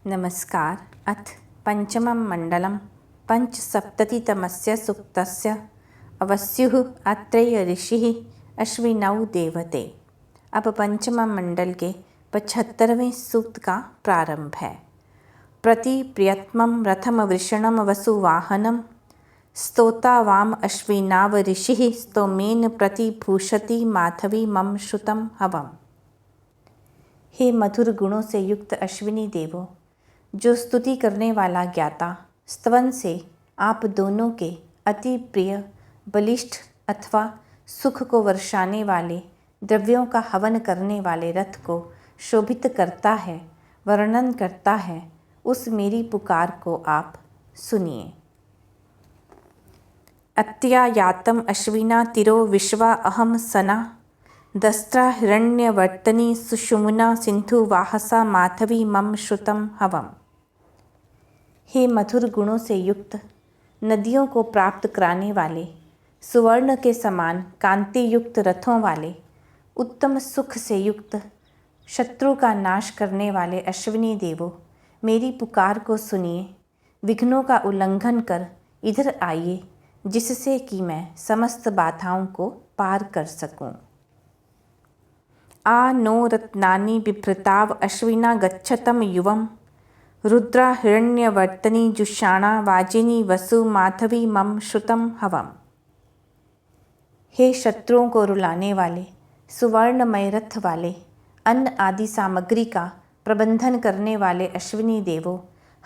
नमस्कार। अथ पंचमं मंडलं पंचसप्ततितमस्य सूक्तस्य अवस्युः अत्रेय ऋषिः अश्विनौ देवते। अब पंचम मंडल के 75वें सूक्त का प्रारंभ है। प्रति प्रियत्मं रथम वृषणम वसुवाहनम स्तोता वाम अश्विनाव ऋषिः स्तोमेन प्रतिभूषति माधवी मम श्रुतम हवम्। हे मधुर गुणों से युक्त अश्विनी देवों, जो स्तुति करने वाला ज्ञाता स्तवन से आप दोनों के अति प्रिय बलिष्ठ अथवा सुख को वर्षाने वाले द्रव्यों का हवन करने वाले रथ को शोभित करता है, वर्णन करता है, उस मेरी पुकार को आप सुनिए। अत्यायातम अश्विना तिरो विश्वा अहम सना दस्त्रा हिरण्यवर्तनी सुषुम्ना सिंधु वाहसा माधवी मम श्रुतम हवम्। हे मधुर गुणों से युक्त, नदियों को प्राप्त कराने वाले, सुवर्ण के समान कांति युक्त रथों वाले, उत्तम सुख से युक्त, शत्रु का नाश करने वाले अश्विनी देवों, मेरी पुकार को सुनिए। विघ्नों का उल्लंघन कर इधर आइए, जिससे कि मैं समस्त बाधाओं को पार कर सकूं। आ नो रत्नानि बिभ्रताव अश्विना गच्छतम युवम रुद्रा हिरण्यवर्तनी जुषाणा वाजिनी वसु माधवी मम श्रुतम हवम्। हे शत्रुओं को रुलाने वाले, सुवर्णमय रथ वाले, अन्न आदि सामग्री का प्रबंधन करने वाले अश्विनी देवों,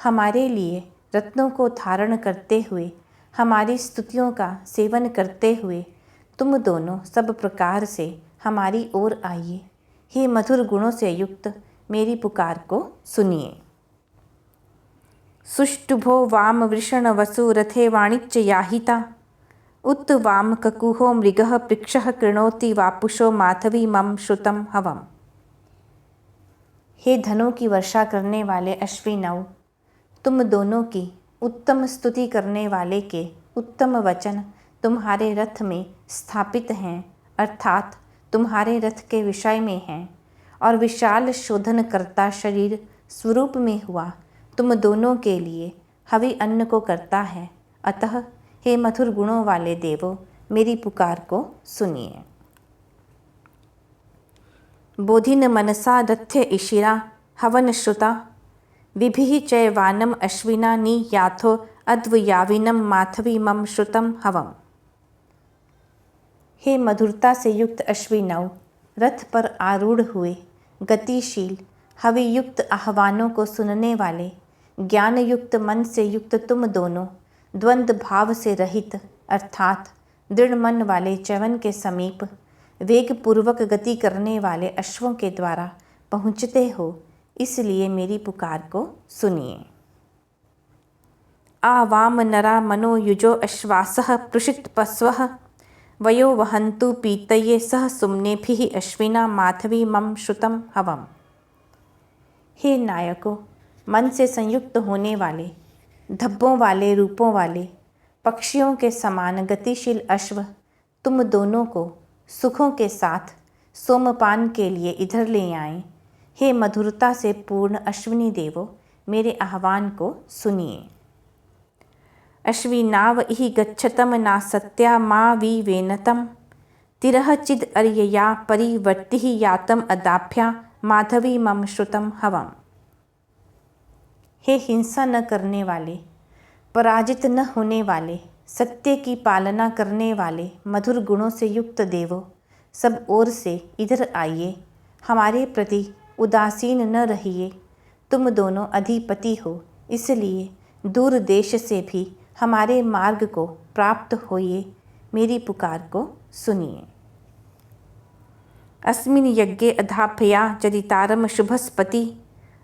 हमारे लिए रत्नों को धारण करते हुए, हमारी स्तुतियों का सेवन करते हुए तुम दोनों सब प्रकार से हमारी ओर आइए। हे मधुर गुणों से युक्त, मेरी पुकार को सुनिए। सुष्टुभो वाम वृषण वसु रथे वाणिज्य याहिता उत वाम ककुहो मृगः पृक्षः कृणोति वापुषो माधवी मम श्रुतम हवम्। हे धनों की वर्षा करने वाले अश्विनौ, तुम दोनों की उत्तम स्तुति करने वाले के उत्तम वचन तुम्हारे रथ में स्थापित हैं, अर्थात तुम्हारे रथ के विषय में हैं, और विशाल शोधन करता शरीर स्वरूप में हुआ तुम दोनों के लिए हवि अन्न को करता है। अतः हे मधुर गुणों वाले देवों, मेरी पुकार को सुनिए। बोधिन मनसा दथ्य इशिरा हवन श्रुता विभिः चैवानम अश्विना नि याथो अद्वयाविनम माधवी मम श्रुतम हवम्। हे मधुरता से युक्त अश्विनौ, रथ पर आरूढ़ हुए गतिशील हवि युक्त आह्वानों को सुनने वाले, ज्ञान युक्त मन से युक्त तुम दोनों, द्वंद्व भाव से रहित अर्थात दृढ़ मन वाले च्यवन के समीप वेग पूर्वक गति करने वाले अश्वों के द्वारा पहुँचते हो, इसलिए मेरी पुकार को सुनिए। आवाम नरा मनो युजो अश्वासः पृषित पस्वः वयो वहन्तु पीतये सह सुम्नेभिः अश्विना माधवी मम श्रुतम हवम्। हे नायकों, मन से संयुक्त होने वाले, धब्बों वाले रूपों वाले, पक्षियों के समान गतिशील अश्व, तुम दोनों को सुखों के साथ सोमपान के लिए इधर ले आएं। हे मधुरता से पूर्ण अश्विनी देवों, मेरे आह्वान को सुनिए। अश्विनाव इहि गच्छतम ना सत्या मा वि वेनतम तिरह चिद अर्यया परिवर्तिः यातम अदाभ्या माधवी मम श्रुतम हवम्। हे हिंसा न करने वाले, पराजित न होने वाले, सत्य की पालना करने वाले मधुर गुणों से युक्त देवों, सब ओर से इधर आइए, हमारे प्रति उदासीन न रहिए। तुम दोनों अधिपति हो, इसलिए दूर देश से भी हमारे मार्ग को प्राप्त होइए, मेरी पुकार को सुनिए। अस्मिन् यज्ञे अधाभया चरितारम शुभस्पति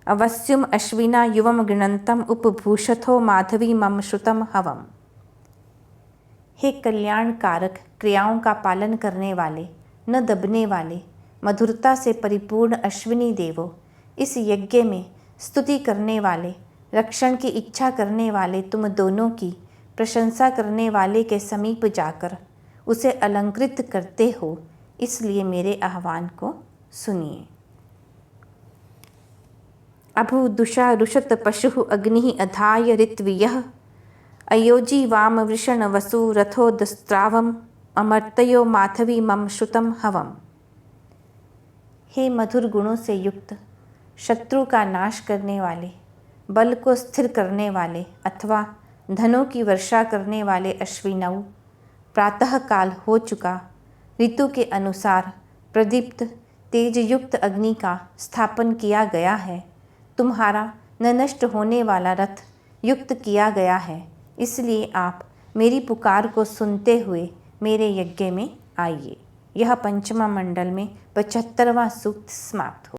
अवस्युम अश्विना युवम गृणन्तम उपभूषथो माधवी मम श्रुतम हवम्। हे कल्याण कारक क्रियाओं का पालन करने वाले, न दबने वाले, मधुरता से परिपूर्ण अश्विनी देवों, इस यज्ञ में स्तुति करने वाले, रक्षण की इच्छा करने वाले तुम दोनों की प्रशंसा करने वाले के समीप जाकर उसे अलंकृत करते हो, इसलिए मेरे आह्वान को सुनिए। अभूदुषा रुषत पशु अग्नि अधाय ऋत्वियः अयोजी वाम वृषण वसु रथोदस्त्रावम अमर्तयो माधवी मम श्रुतम हवम। हे मधुर गुणों से युक्त, शत्रु का नाश करने वाले, बल को स्थिर करने वाले अथवा धनों की वर्षा करने वाले अश्विनौ, प्रातः काल हो चुका, ऋतु के अनुसार प्रदीप्त तेज युक्त अग्नि का स्थापन किया गया है। तुम्हारा न नष्ट होने वाला रथ युक्त किया गया है, इसलिए आप मेरी पुकार को सुनते हुए मेरे यज्ञ में आइए। यह पंचमा मंडल में 75वां सूक्त समाप्त हो।